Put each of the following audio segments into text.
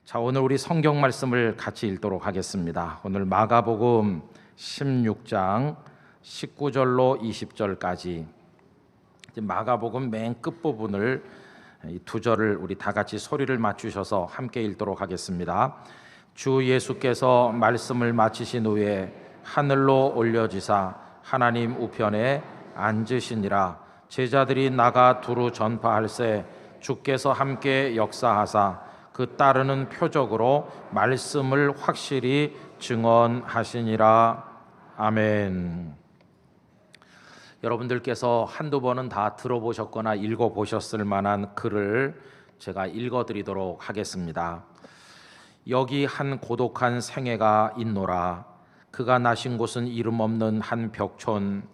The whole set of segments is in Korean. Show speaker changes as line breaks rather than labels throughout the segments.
자, 오늘 우리 성경 말씀을 같이 읽도록 하겠습니다. 오늘 마가복음 16장 19절로 20절까지 마가복음 맨 끝부분을 이 두 절을 우리 다 같이 소리를 맞추셔서 함께 읽도록 하겠습니다. 주 예수께서 말씀을 마치신 후에 하늘로 올려지사 하나님 우편에 앉으시니라. 제자들이 나가 두루 전파할세 주께서 함께 역사하사 그 따르는 표적으로 말씀을 확실히 증언하시니라. 아멘. 여러분들께서 한두 번은 다 들어보셨거나 읽어보셨을 만한 글을 제가 읽어드리도록 하겠습니다. 여기 한 고독한 생애가 있노라. 그가 나신 곳은 이름 없는 한 벽촌.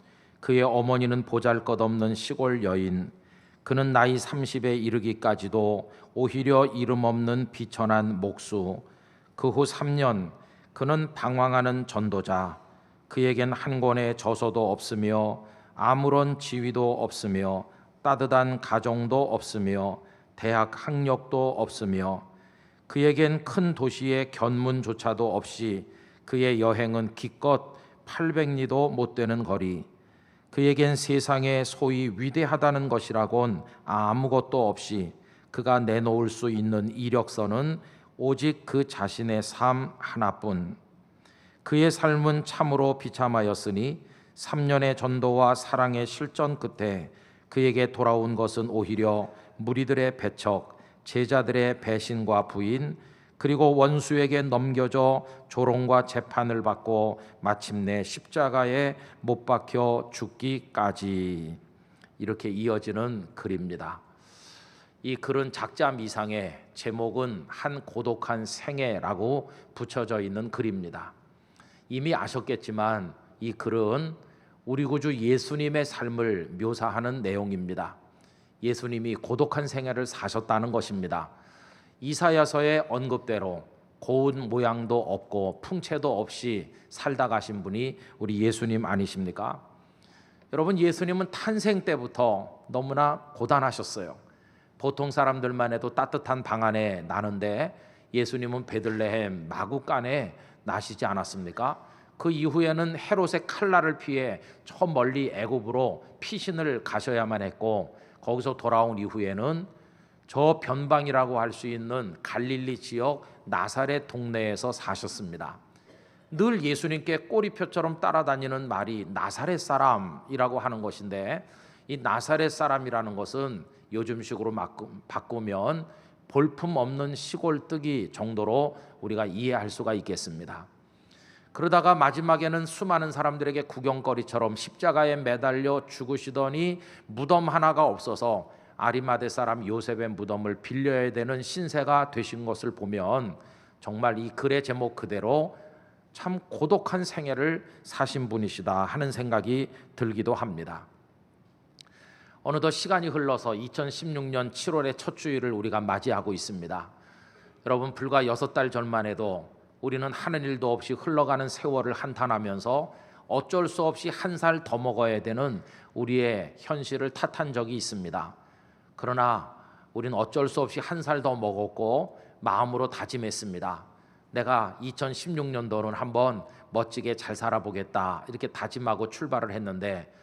그의 어머니는 보잘것없는 시골 여인. 그는 나이 30에 이르기까지도 오히려 이름 없는 비천한 목수. 그 후 3년 그는 방황하는 전도자. 그에겐 한 권의 저서도 없으며 아무런 지위도 없으며 따뜻한 가정도 없으며 대학 학력도 없으며 그에겐 큰 도시의 견문조차도 없이 그의 여행은 기껏 800리도 못 되는 거리. 그에겐 세상에 소위 위대하다는 것이라곤 아무것도 없이 그가 내놓을 수 있는 이력서는 오직 그 자신의 삶 하나뿐. 그의 삶은 참으로 비참하였으니 3년의 전도와 사랑의 실전 끝에 그에게 돌아온 것은 오히려 무리들의 배척, 제자들의 배신과 부인, 그리고 원수에게 넘겨져 조롱과 재판을 받고 마침내 십자가에 못 박혀 죽기까지. 이렇게 이어지는 글입니다. 이 글은 작자 미상에 제목은 한 고독한 생애라고 붙여져 있는 글입니다. 이미 아셨겠지만 이 글은 우리 구주 예수님의 삶을 묘사하는 내용입니다. 예수님이 고독한 생애를 사셨다는 것입니다. 이사야서의 언급대로 고운 모양도 없고 풍채도 없이 살다 가신 분이 우리 예수님 아니십니까? 여러분, 예수님은 탄생 때부터 너무나 고단하셨어요. 보통 사람들만 해도 따뜻한 방 안에 나는데 예수님은 베들레헴 마구간에 나시지 않았습니까? 그 이후에는 헤롯의 칼날을 피해 저 멀리 애굽으로 피신을 가셔야만 했고, 거기서 돌아온 이후에는 저 변방이라고 할 수 있는 갈릴리 지역 나사렛 동네에서 사셨습니다. 늘 예수님께 꼬리표처럼 따라다니는 말이 나사렛 사람이라고 하는 것인데, 이 나사렛 사람이라는 것은 요즘식으로 바꾸면 볼품 없는 시골뜨기 정도로 우리가 이해할 수가 있겠습니다. 그러다가 마지막에는 수많은 사람들에게 구경거리처럼 십자가에 매달려 죽으시더니 무덤 하나가 없어서 아리마대 사람 요셉의 무덤을 빌려야 되는 신세가 되신 것을 보면 정말 이 글의 제목 그대로 참 고독한 생애를 사신 분이시다 하는 생각이 들기도 합니다. 어느덧 시간이 흘러서 2016년 7월의 첫 주일을 우리가 맞이하고 있습니다. 여러분, 불과 6달 전만 해도 우리는 하는 일도 없이 흘러가는 세월을 한탄하면서 어쩔 수 없이 한 살 더 먹어야 되는 우리의 현실을 탓한 적이 있습니다. 그러나 우리는 어쩔 수 없이 한 살 더 먹었고 마음으로 다짐했습니다. 내가 2016년도는 한번 멋지게 잘 살아보겠다, 이렇게 다짐하고 출발을 했는데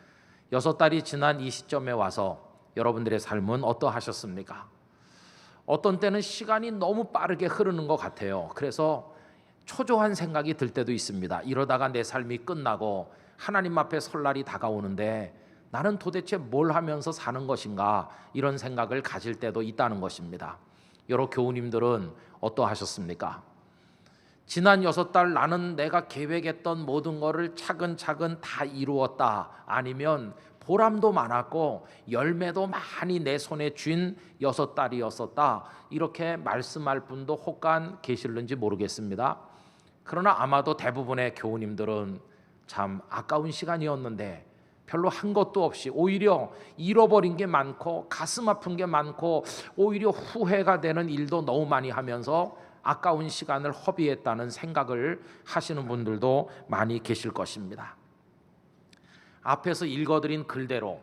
6달이 지난 이 시점에 와서 여러분들의 삶은 어떠하셨습니까? 어떤 때는 시간이 너무 빠르게 흐르는 것 같아요. 그래서 초조한 생각이 들 때도 있습니다. 이러다가 내 삶이 끝나고 하나님 앞에 설 날이 다가오는데 나는 도대체 뭘 하면서 사는 것인가, 이런 생각을 가질 때도 있다는 것입니다. 여러 교우님들은 어떠하셨습니까? 지난 6달 나는 내가 계획했던 모든 것을 차근차근 다 이루었다, 아니면 보람도 많았고 열매도 많이 내 손에 쥔 6달이었었다, 이렇게 말씀할 분도 혹간 계실는지 모르겠습니다. 그러나 아마도 대부분의 교우님들은 참 아까운 시간이었는데 별로 한 것도 없이 오히려 잃어버린 게 많고 가슴 아픈 게 많고 오히려 후회가 되는 일도 너무 많이 하면서 아까운 시간을 허비했다는 생각을 하시는 분들도 많이 계실 것입니다. 앞에서 읽어드린 글대로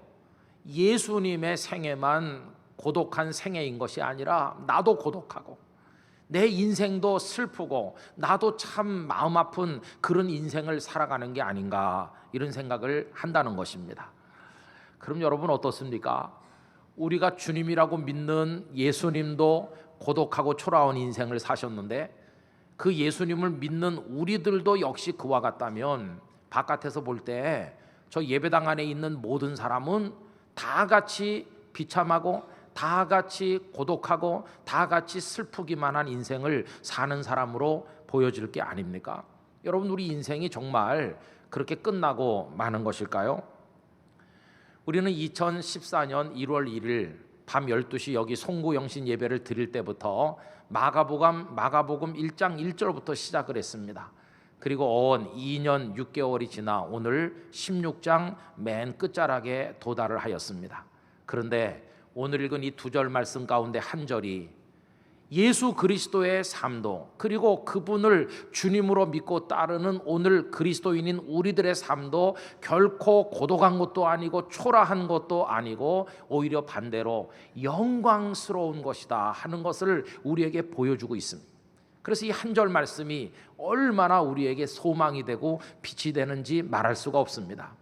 예수님의 생애만 고독한 생애인 것이 아니라 나도 고독하고 내 인생도 슬프고 나도 참 마음 아픈 그런 인생을 살아가는 게 아닌가, 이런 생각을 한다는 것입니다. 그럼 여러분 어떻습니까? 우리가 주님이라고 믿는 예수님도 고독하고 초라한 인생을 사셨는데, 그 예수님을 믿는 우리들도 역시 그와 같다면 바깥에서 볼 때 저 예배당 안에 있는 모든 사람은 다 같이 비참하고 다 같이 고독하고 다 같이 슬프기만 한 인생을 사는 사람으로 보여질 게 아닙니까? 여러분, 우리 인생이 정말 그렇게 끝나고 마는 것일까요? 우리는 2014년 1월 1일 밤 12시 여기 송구영신 예배를 드릴 때부터 마가복음 1장 1절부터 시작을 했습니다. 그리고 온 2년 6개월이 지나 오늘 16장 맨 끝자락에 도달을 하였습니다. 그런데 오늘 읽은 이 두 절 말씀 가운데 한 절이 예수 그리스도의 삶도, 그리고 그분을 주님으로 믿고 따르는 오늘 그리스도인인 우리들의 삶도 결코 고독한 것도 아니고 초라한 것도 아니고 오히려 반대로 영광스러운 것이다 하는 것을 우리에게 보여주고 있습니다. 그래서 이 한 절 말씀이 얼마나 우리에게 소망이 되고 빛이 되는지 말할 수가 없습니다.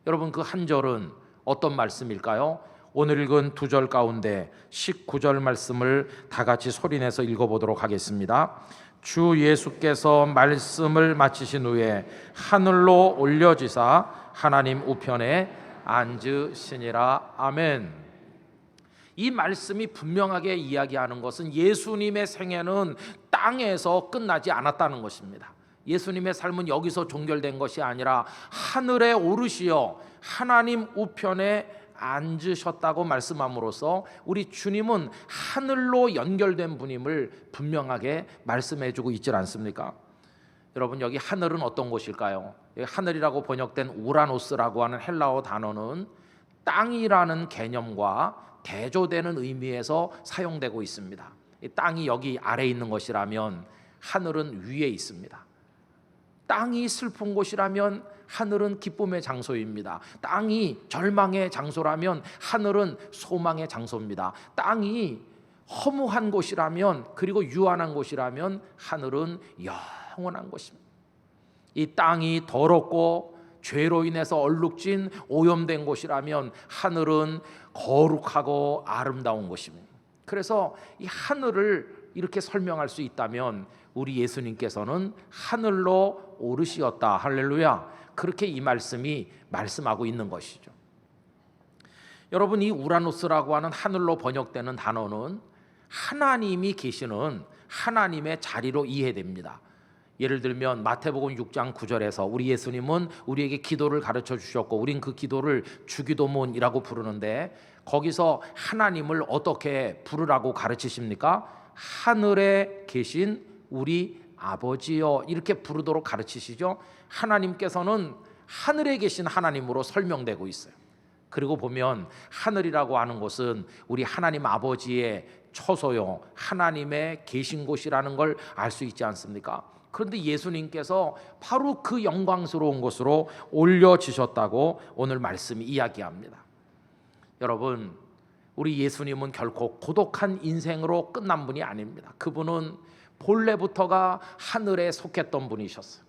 여러분, 그 한 절은 어떤 말씀일까요? 오늘 읽은 두 절 가운데 19절 말씀을 다 같이 소리내서 읽어보도록 하겠습니다. 주 예수께서 말씀을 마치신 후에 하늘로 올려지사 하나님 우편에 앉으시니라. 아멘. 이 말씀이 분명하게 이야기하는 것은 예수님의 생애는 땅에서 끝나지 않았다는 것입니다. 예수님의 삶은 여기서 종결된 것이 아니라 하늘에 오르시어 하나님 우편에 앉으셨다고 말씀함으로써 우리 주님은 하늘로 연결된 분임을 분명하게 말씀해주고 있지 않습니까? 여러분, 여기 하늘은 어떤 곳일까요? 여기 하늘이라고 번역된 우라노스라고 하는 헬라어 단어는 땅이라는 개념과 대조되는 의미에서 사용되고 있습니다. 이 땅이 여기 아래에 있는 것이라면 하늘은 위에 있습니다. 땅이 슬픈 곳이라면 하늘은 기쁨의 장소입니다. 땅이 절망의 장소라면 하늘은 소망의 장소입니다. 땅이 허무한 곳이라면, 그리고 유한한 곳이라면 하늘은 영원한 곳입니다. 이 땅이 더럽고 죄로 인해서 얼룩진 오염된 곳이라면 하늘은 거룩하고 아름다운 곳입니다. 그래서 이 하늘을 이렇게 설명할 수 있다면 우리 예수님께서는 하늘로 오르시었다. 할렐루야. 그렇게 이 말씀이 말씀하고 있는 것이죠. 여러분, 이 우라노스라고 하는 하늘로 번역되는 단어는 하나님이 계시는 하나님의 자리로 이해됩니다. 예를 들면 마태복음 6장 9절에서 우리 예수님은 우리에게 기도를 가르쳐 주셨고 우린 그 기도를 주기도문이라고 부르는데, 거기서 하나님을 어떻게 부르라고 가르치십니까? 하늘에 계신 우리 아버지여, 이렇게 부르도록 가르치시죠. 하나님께서는 하늘에 계신 하나님으로 설명되고 있어요. 그리고 보면 하늘이라고 하는 곳은 우리 하나님 아버지의 처소요, 하나님의 계신 곳이라는 걸 알 수 있지 않습니까? 그런데 예수님께서 바로 그 영광스러운 곳으로 올려지셨다고 오늘 말씀이 이야기합니다. 여러분, 우리 예수님은 결코 고독한 인생으로 끝난 분이 아닙니다. 그분은 본래부터가 하늘에 속했던 분이셨어요.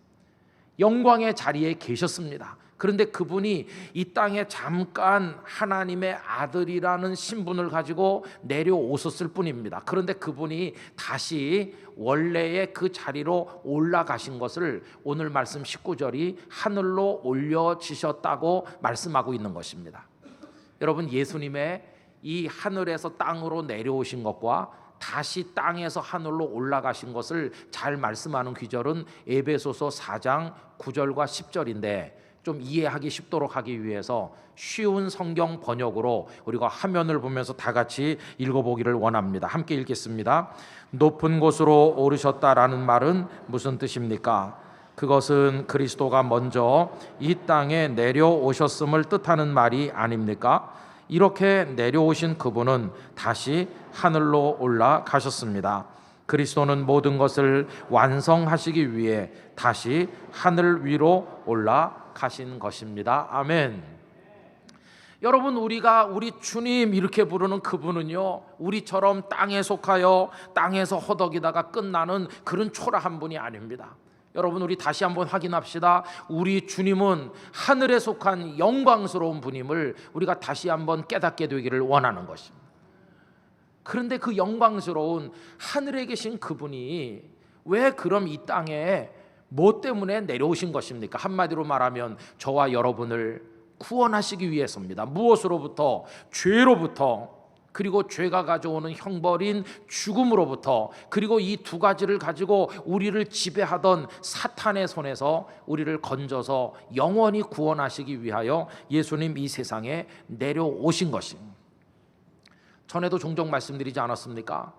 영광의 자리에 계셨습니다. 그런데 그분이 이 땅에 잠깐 하나님의 아들이라는 신분을 가지고 내려오셨을 뿐입니다. 그런데 그분이 다시 원래의 그 자리로 올라가신 것을 오늘 말씀 19절이 하늘로 올려지셨다고 말씀하고 있는 것입니다. 여러분, 예수님의 이 하늘에서 땅으로 내려오신 것과 다시 땅에서 하늘로 올라가신 것을 잘 말씀하는 귀절은 에베소서 4장 9절과 10절인데 좀 이해하기 쉽도록 하기 위해서 쉬운 성경 번역으로 우리가 화면을 보면서 다 같이 읽어보기를 원합니다. 함께 읽겠습니다. 높은 곳으로 오르셨다라는 말은 무슨 뜻입니까? 그것은 그리스도가 먼저 이 땅에 내려오셨음을 뜻하는 말이 아닙니까? 이렇게 내려오신 그분은 다시 하늘로 올라가셨습니다. 그리스도는 모든 것을 완성하시기 위해 다시 하늘 위로 올라가신 것입니다. 아멘. 여러분, 우리가 우리 주님 이렇게 부르는 그분은요, 우리처럼 땅에 속하여 땅에서 허덕이다가 끝나는 그런 초라한 분이 아닙니다. 여러분, 우리 다시 한번 확인합시다. 우리 주님은 하늘에 속한 영광스러운 분임을 우리가 다시 한번 깨닫게 되기를 원하는 것입니다. 그런데 그 영광스러운 하늘에 계신 그분이 왜 그럼 이 땅에 뭐 때문에 내려오신 것입니까? 한마디로 말하면 저와 여러분을 구원하시기 위해서입니다. 무엇으로부터? 죄로부터, 그리고 죄가 가져오는 형벌인 죽음으로부터, 그리고 이 두 가지를 가지고 우리를 지배하던 사탄의 손에서 우리를 건져서 영원히 구원하시기 위하여 예수님 이 세상에 내려오신 것입니다. 전에도 종종 말씀드리지 않았습니까?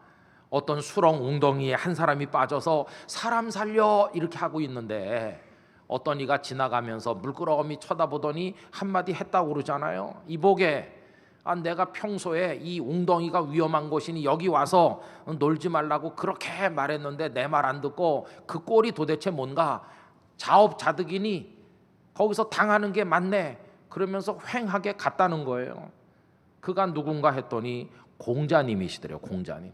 어떤 수렁 웅덩이에 한 사람이 빠져서 사람 살려 이렇게 하고 있는데 어떤 이가 지나가면서 물끄러미 쳐다보더니 한마디 했다고 그러잖아요. 이보게, 내가 평소에 이 웅덩이가 위험한 곳이니 여기 와서 놀지 말라고 그렇게 말했는데 내 말 안 듣고 그 꼴이 도대체 뭔가, 자업자득이니 거기서 당하는 게 맞네, 그러면서 휑하게 갔다는 거예요. 그가 누군가 했더니 공자님이시더래요. 공자님.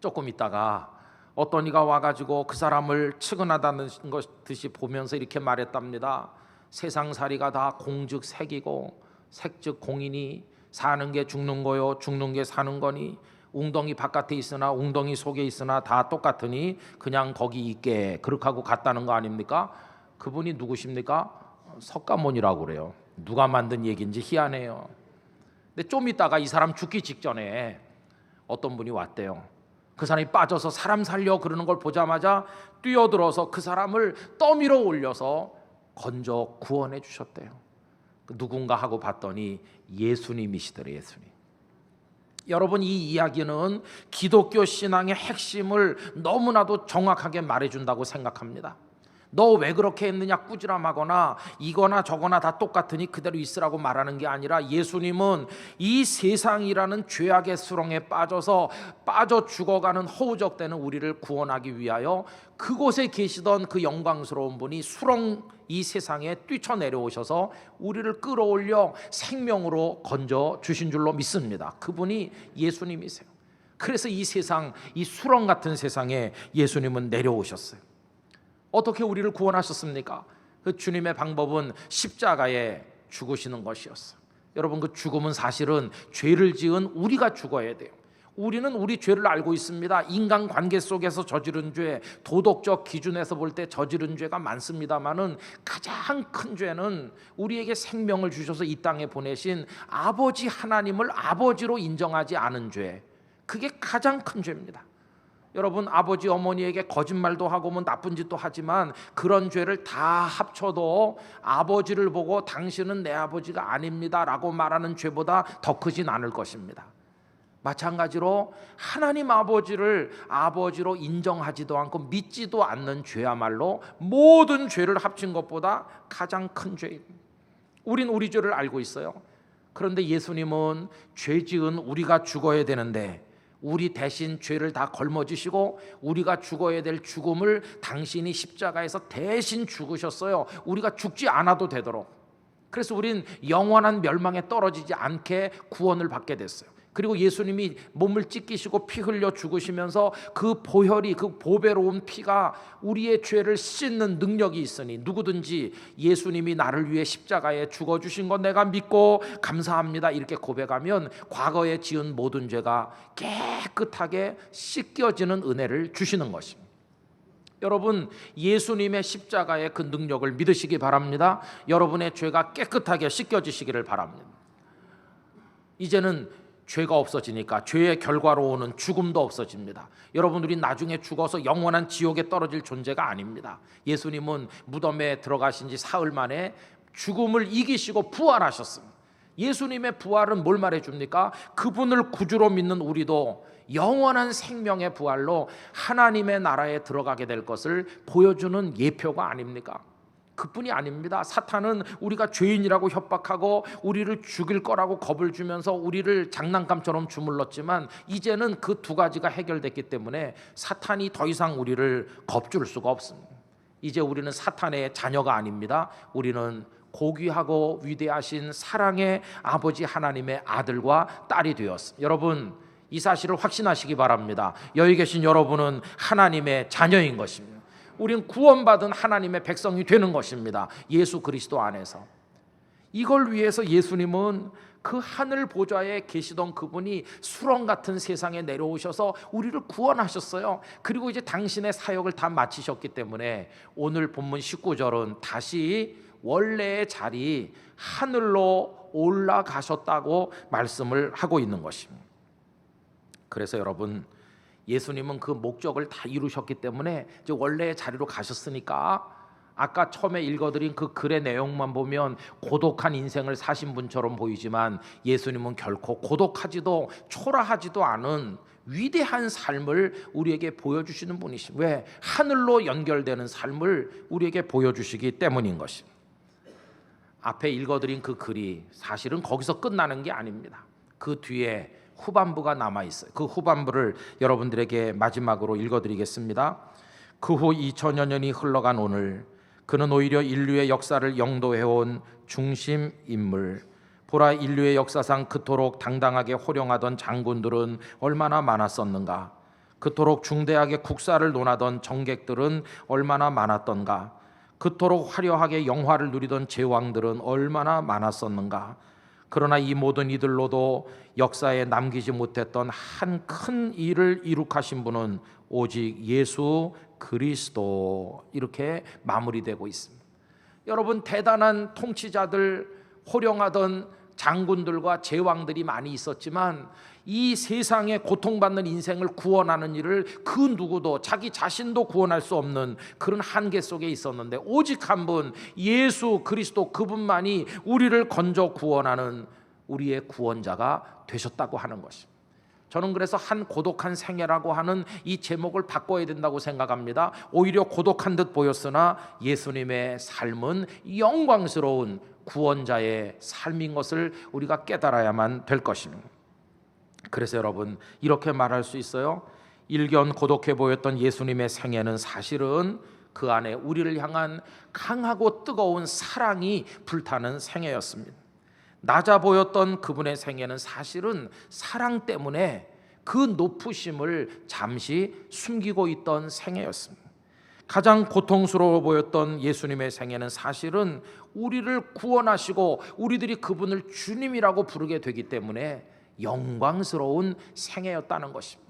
조금 있다가 어떤 이가 와가지고 그 사람을 측은하다는 것듯이 보면서 이렇게 말했답니다. 세상살이가 다 공즉 색이고 색즉 공이니 사는 게 죽는 거요, 죽는 게 사는 거니 웅덩이 바깥에 있으나 웅덩이 속에 있으나 다 똑같으니 그냥 거기 있게, 그렇게 하고 갔다는 거 아닙니까? 그분이 누구십니까? 석가모니라고 그래요. 누가 만든 얘기인지 희한해요. 근데 좀 있다가 이 사람 죽기 직전에 어떤 분이 왔대요. 그 사람이 빠져서 사람 살려 그러는 걸 보자마자 뛰어들어서 그 사람을 떠밀어 올려서 건져 구원해 주셨대요. 누군가 하고 봤더니 예수님이시더래요. 예수님. 여러분, 이 이야기는 기독교 신앙의 핵심을 너무나도 정확하게 말해준다고 생각합니다. 너 왜 그렇게 했느냐 꾸지람하거나 이거나 저거나 다 똑같으니 그대로 있으라고 말하는 게 아니라, 예수님은 이 세상이라는 죄악의 수렁에 빠져 죽어가는 허우적대는 우리를 구원하기 위하여 그곳에 계시던 그 영광스러운 분이 수렁 이 세상에 뛰쳐내려오셔서 우리를 끌어올려 생명으로 건져 주신 줄로 믿습니다. 그분이 예수님이세요. 그래서 이 세상, 이 수렁 같은 세상에 예수님은 내려오셨어요. 어떻게 우리를 구원하셨습니까? 그 주님의 방법은 십자가에 죽으시는 것이었어요. 여러분, 그 죽음은 사실은 죄를 지은 우리가 죽어야 돼요. 우리는 우리 죄를 알고 있습니다. 인간관계 속에서 저지른 죄, 도덕적 기준에서 볼 때 저지른 죄가 많습니다만은 가장 큰 죄는 우리에게 생명을 주셔서 이 땅에 보내신 아버지 하나님을 아버지로 인정하지 않은 죄, 그게 가장 큰 죄입니다. 여러분, 아버지 어머니에게 거짓말도 하고 뭐 나쁜 짓도 하지만 그런 죄를 다 합쳐도 아버지를 보고 당신은 내 아버지가 아닙니다 라고 말하는 죄보다 더 크진 않을 것입니다. 마찬가지로 하나님 아버지를 아버지로 인정하지도 않고 믿지도 않는 죄야말로 모든 죄를 합친 것보다 가장 큰 죄입니다. 우린 우리 죄를 알고 있어요. 그런데 예수님은 죄 지은 우리가 죽어야 되는데 우리 대신 죄를 다 걸머지시고 우리가 죽어야 될 죽음을 당신이 십자가에서 대신 죽으셨어요. 우리가 죽지 않아도 되도록. 그래서 우린 영원한 멸망에 떨어지지 않게 구원을 받게 됐어요. 그리고 예수님이 몸을 찢기시고 피 흘려 죽으시면서 그 보혈이, 그 보배로운 피가 우리의 죄를 씻는 능력이 있으니 누구든지 예수님이 나를 위해 십자가에 죽어주신 것 내가 믿고 감사합니다 이렇게 고백하면 과거에 지은 모든 죄가 깨끗하게 씻겨지는 은혜를 주시는 것입니다. 여러분, 예수님의 십자가의 그 능력을 믿으시기 바랍니다. 여러분의 죄가 깨끗하게 씻겨지시기를 바랍니다. 이제는 죄가 없어지니까 죄의 결과로 오는 죽음도 없어집니다. 여러분들이 나중에 죽어서 영원한 지옥에 떨어질 존재가 아닙니다. 예수님은 무덤에 들어가신 지 사흘 만에 죽음을 이기시고 부활하셨습니다. 예수님의 부활은 뭘 말해줍니까? 그분을 구주로 믿는 우리도 영원한 생명의 부활로 하나님의 나라에 들어가게 될 것을 보여주는 예표가 아닙니까? 그뿐이 아닙니다. 사탄은 우리가 죄인이라고 협박하고 우리를 죽일 거라고 겁을 주면서 우리를 장난감처럼 주물렀지만 이제는 그 두 가지가 해결됐기 때문에 사탄이 더 이상 우리를 겁줄 수가 없습니다. 이제 우리는 사탄의 자녀가 아닙니다. 우리는 고귀하고 위대하신 사랑의 아버지 하나님의 아들과 딸이 되었습니다. 여러분, 이 사실을 확신하시기 바랍니다. 여기 계신 여러분은 하나님의 자녀인 것입니다. 우리는 구원받은 하나님의 백성이 되는 것입니다. 예수 그리스도 안에서. 이걸 위해서 예수님은 그 하늘 보좌에 계시던 그분이 수렁 같은 세상에 내려오셔서 우리를 구원하셨어요. 그리고 이제 당신의 사역을 다 마치셨기 때문에 오늘 본문 19절은 다시 원래의 자리 하늘로 올라가셨다고 말씀을 하고 있는 것입니다. 그래서 여러분, 예수님은 그 목적을 다 이루셨기 때문에 이제 원래의 자리로 가셨으니까 아까 처음에 읽어드린 그 글의 내용만 보면 고독한 인생을 사신 분처럼 보이지만 예수님은 결코 고독하지도 초라하지도 않은 위대한 삶을 우리에게 보여주시는 분이십니다. 왜? 하늘로 연결되는 삶을 우리에게 보여주시기 때문인 것입니다. 앞에 읽어드린 그 글이 사실은 거기서 끝나는 게 아닙니다. 그 뒤에 후반부가 남아있어요. 그 후반부를 여러분들에게 마지막으로 읽어드리겠습니다. 그 후 2000여 년이 흘러간 오늘, 그는 오히려 인류의 역사를 영도해온 중심 인물. 보라, 인류의 역사상 그토록 당당하게 호령하던 장군들은 얼마나 많았었는가. 그토록 중대하게 국사를 논하던 정객들은 얼마나 많았던가. 그토록 화려하게 영화를 누리던 제왕들은 얼마나 많았었는가. 그러나 이 모든 이들로도 역사에 남기지 못했던 한 큰 일을 이룩하신 분은 오직 예수 그리스도. 이렇게 마무리되고 있습니다. 여러분, 대단한 통치자들, 호령하던 장군들과 제왕들이 많이 있었지만 이 세상에 고통받는 인생을 구원하는 일을 그 누구도, 자기 자신도 구원할 수 없는 그런 한계 속에 있었는데 오직 한 분, 예수 그리스도, 그분만이 우리를 건져 구원하는 우리의 구원자가 되셨다고 하는 것입니다. 저는 그래서 한 고독한 생애라고 하는 이 제목을 바꿔야 된다고 생각합니다. 오히려 고독한 듯 보였으나 예수님의 삶은 영광스러운 구원자의 삶인 것을 우리가 깨달아야만 될 것입니다. 그래서 여러분, 이렇게 말할 수 있어요. 일견 고독해 보였던 예수님의 생애는 사실은 그 안에 우리를 향한 강하고 뜨거운 사랑이 불타는 생애였습니다. 낮아 보였던 그분의 생애는 사실은 사랑 때문에 그 높으심을 잠시 숨기고 있던 생애였습니다. 가장 고통스러워 보였던 예수님의 생애는 사실은 우리를 구원하시고 우리들이 그분을 주님이라고 부르게 되기 때문에 영광스러운 생애였다는 것입니다.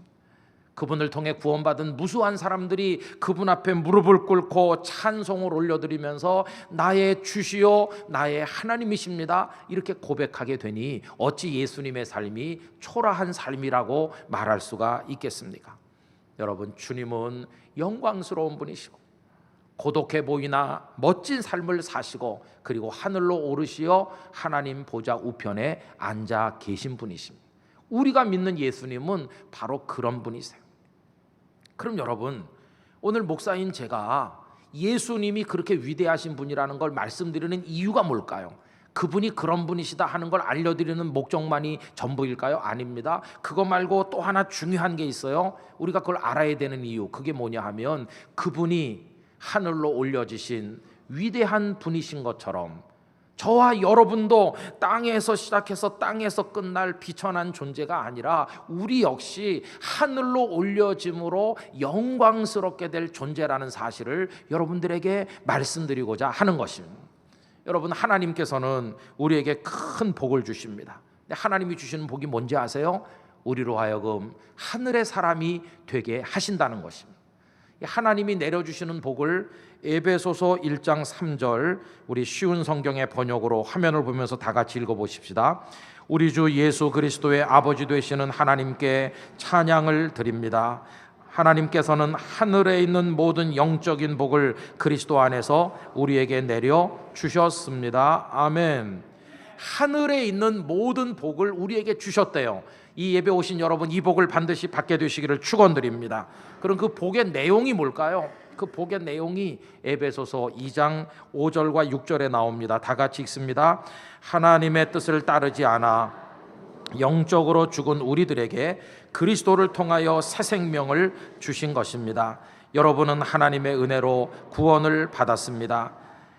그분을 통해 구원받은 무수한 사람들이 그분 앞에 무릎을 꿇고 찬송을 올려드리면서 나의 주시오, 나의 하나님이십니다, 이렇게 고백하게 되니 어찌 예수님의 삶이 초라한 삶이라고 말할 수가 있겠습니까? 여러분, 주님은 영광스러운 분이시고 고독해 보이나 멋진 삶을 사시고 그리고 하늘로 오르시어 하나님 보좌 우편에 앉아 계신 분이십니다. 우리가 믿는 예수님은 바로 그런 분이세요. 그럼 여러분, 오늘 목사인 제가 예수님이 그렇게 위대하신 분이라는 걸 말씀드리는 이유가 뭘까요? 그분이 그런 분이시다 하는 걸 알려드리는 목적만이 전부일까요? 아닙니다. 그거 말고 또 하나 중요한 게 있어요. 우리가 그걸 알아야 되는 이유, 그게 뭐냐 하면 그분이 하늘로 올려지신 위대한 분이신 것처럼 저와 여러분도 땅에서 시작해서 땅에서 끝날 비천한 존재가 아니라 우리 역시 하늘로 올려짐으로 영광스럽게 될 존재라는 사실을 여러분들에게 말씀드리고자 하는 것입니다. 여러분, 하나님께서는 우리에게 큰 복을 주십니다. 하나님이 주시는 복이 뭔지 아세요? 우리로 하여금 하늘의 사람이 되게 하신다는 것입니다. 하나님이 내려주시는 복을 에베소서 1장 3절, 우리 쉬운 성경의 번역으로 화면을 보면서 다 같이 읽어보십시다. 우리 주 예수 그리스도의 아버지 되시는 하나님께 찬양을 드립니다. 하나님께서는 하늘에 있는 모든 영적인 복을 그리스도 안에서 우리에게 내려 주셨습니다. 아멘. 하늘에 있는 모든 복을 우리에게 주셨대요. 이 예배 오신 여러분, 이 복을 반드시 받게 되시기를 축원드립니다. 그럼 그 복의 내용이 뭘까요? 그 복의 내용이 에베소서 2장 5절과 6절에 나옵니다. 다 같이 읽습니다. 하나님의 뜻을 따르지 않아 영적으로 죽은 우리들에게 그리스도를 통하여 새 생명을 주신 것입니다. 여러분은 하나님의 은혜로 구원을 받았습니다.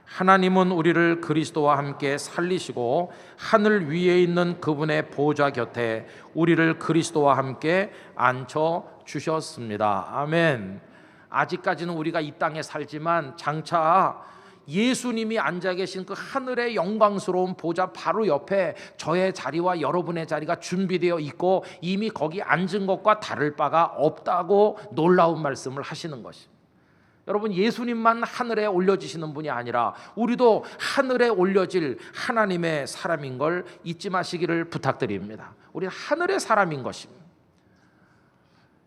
하나님은 우리를 그리스도와 함께 살리시고 하늘 위에 있는 그분의 보좌 곁에 우리를 그리스도와 함께 앉혀 주셨습니다. 아멘. 아직까지는 우리가 이 땅에 살지만 장차 예수님이 앉아 계신 그 하늘의 영광스러운 보좌 바로 옆에 저의 자리와 여러분의 자리가 준비되어 있고 이미 거기 앉은 것과 다를 바가 없다고 놀라운 말씀을 하시는 것입니다. 여러분, 예수님만 하늘에 올려지시는 분이 아니라 우리도 하늘에 올려질 하나님의 사람인 걸 잊지 마시기를 부탁드립니다. 우리는 하늘의 사람인 것입니다.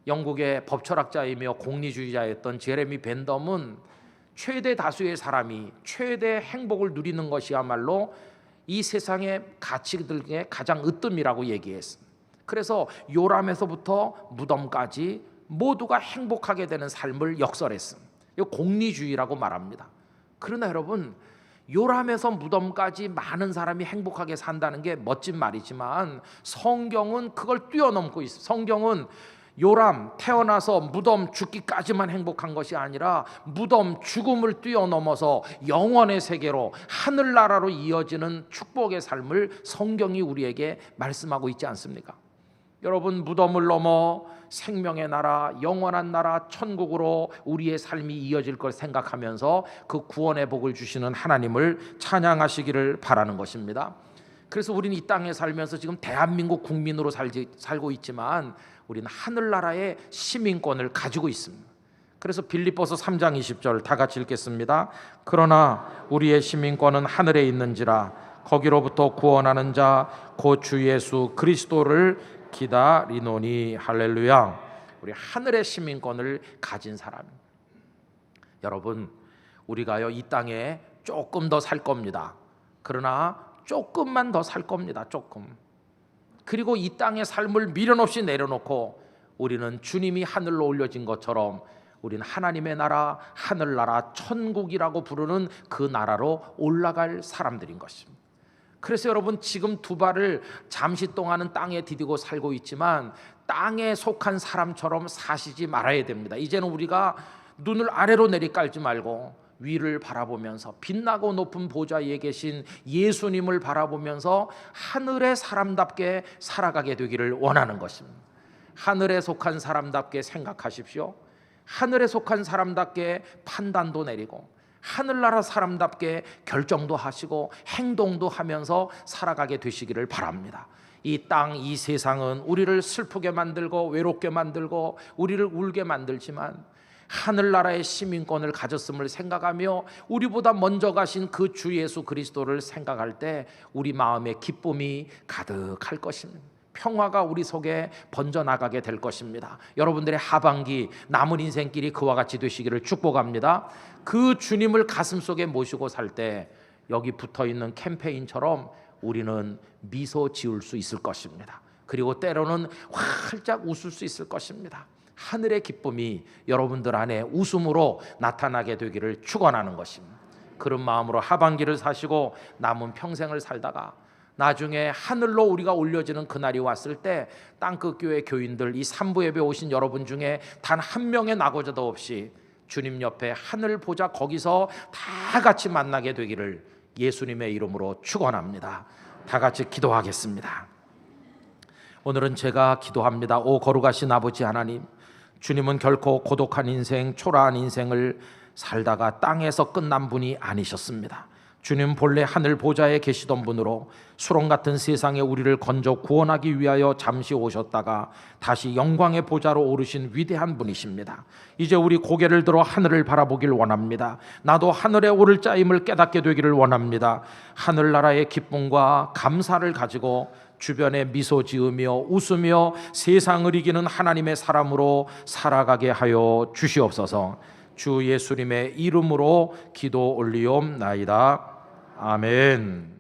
영국의 법철학자이며 공리주의자였던 제레미 벤덤은 최대 다수의 사람이 최대 행복을 누리는 것이야말로 이 세상의 가치들 중에 가장 으뜸이라고 얘기했습니다. 그래서 요람에서부터 무덤까지 모두가 행복하게 되는 삶을 역설했습니다. 이거 공리주의라고 말합니다. 그러나 여러분, 요람에서 무덤까지 많은 사람이 행복하게 산다는 게 멋진 말이지만 성경은 그걸 뛰어넘고 있어요. 성경은 요람 태어나서 무덤 죽기까지만 행복한 것이 아니라 무덤 죽음을 뛰어넘어서 영원의 세계로 하늘나라로 이어지는 축복의 삶을 성경이 우리에게 말씀하고 있지 않습니까? 여러분, 무덤을 넘어 생명의 나라, 영원한 나라, 천국으로 우리의 삶이 이어질 걸 생각하면서 그 구원의 복을 주시는 하나님을 찬양하시기를 바라는 것입니다. 그래서 우리는 이 땅에 살면서 지금 대한민국 국민으로 살고 있지만 우리는 하늘나라의 시민권을 가지고 있습니다. 그래서 빌립보서 3장 20절 다 같이 읽겠습니다. 그러나 우리의 시민권은 하늘에 있는지라 거기로부터 구원하는 자 곧 주 예수 그리스도를 기다리노니. 할렐루야. 우리 하늘의 시민권을 가진 사람. 여러분, 우리가요 이 땅에 조금 더 살 겁니다. 그러나 조금만 더 살 겁니다. 조금. 그리고 이 땅의 삶을 미련 없이 내려놓고 우리는 주님이 하늘로 올려진 것처럼 우리는 하나님의 나라, 하늘나라, 천국이라고 부르는 그 나라로 올라갈 사람들인 것입니다. 그래서 여러분, 지금 두 발을 잠시 동안은 땅에 디디고 살고 있지만 땅에 속한 사람처럼 사시지 말아야 됩니다. 이제는 우리가 눈을 아래로 내리깔지 말고 위를 바라보면서 빛나고 높은 보좌 위에 계신 예수님을 바라보면서 하늘의 사람답게 살아가게 되기를 원하는 것입니다. 하늘에 속한 사람답게 생각하십시오. 하늘에 속한 사람답게 판단도 내리고 하늘나라 사람답게 결정도 하시고 행동도 하면서 살아가게 되시기를 바랍니다. 이 땅, 이 세상은 우리를 슬프게 만들고 외롭게 만들고 우리를 울게 만들지만 하늘나라의 시민권을 가졌음을 생각하며 우리보다 먼저 가신 그 주 예수 그리스도를 생각할 때 우리 마음에 기쁨이 가득할 것입니다. 평화가 우리 속에 번져나가게 될 것입니다. 여러분들의 하반기 남은 인생길이 그와 같이 되시기를 축복합니다. 그 주님을 가슴속에 모시고 살 때 여기 붙어있는 캠페인처럼 우리는 미소 지을 수 있을 것입니다. 그리고 때로는 활짝 웃을 수 있을 것입니다. 하늘의 기쁨이 여러분들 안에 웃음으로 나타나게 되기를 축원하는 것입니다. 그런 마음으로 하반기를 사시고 남은 평생을 살다가 나중에 하늘로 우리가 올려지는 그날이 왔을 때 땅끝 교회 교인들, 이 3부 예배 오신 여러분 중에 단 한 명의 낙오자도 없이 주님 옆에 하늘 보자 거기서 다 같이 만나게 되기를 예수님의 이름으로 축원합니다. 다 같이 기도하겠습니다. 오늘은 제가 기도합니다. 오 거룩하신 아버지 하나님, 주님은 결코 고독한 인생, 초라한 인생을 살다가 땅에서 끝난 분이 아니셨습니다. 주님 본래 하늘 보좌에 계시던 분으로 수렁 같은 세상에 우리를 건져 구원하기 위하여 잠시 오셨다가 다시 영광의 보좌로 오르신 위대한 분이십니다. 이제 우리 고개를 들어 하늘을 바라보길 원합니다. 나도 하늘에 오를 자임을 깨닫게 되기를 원합니다. 하늘나라의 기쁨과 감사를 가지고 주변에 미소 지으며 웃으며 세상을 이기는 하나님의 사람으로 살아가게 하여 주시옵소서. 주 예수님의 이름으로 기도 올리옵나이다. 아멘.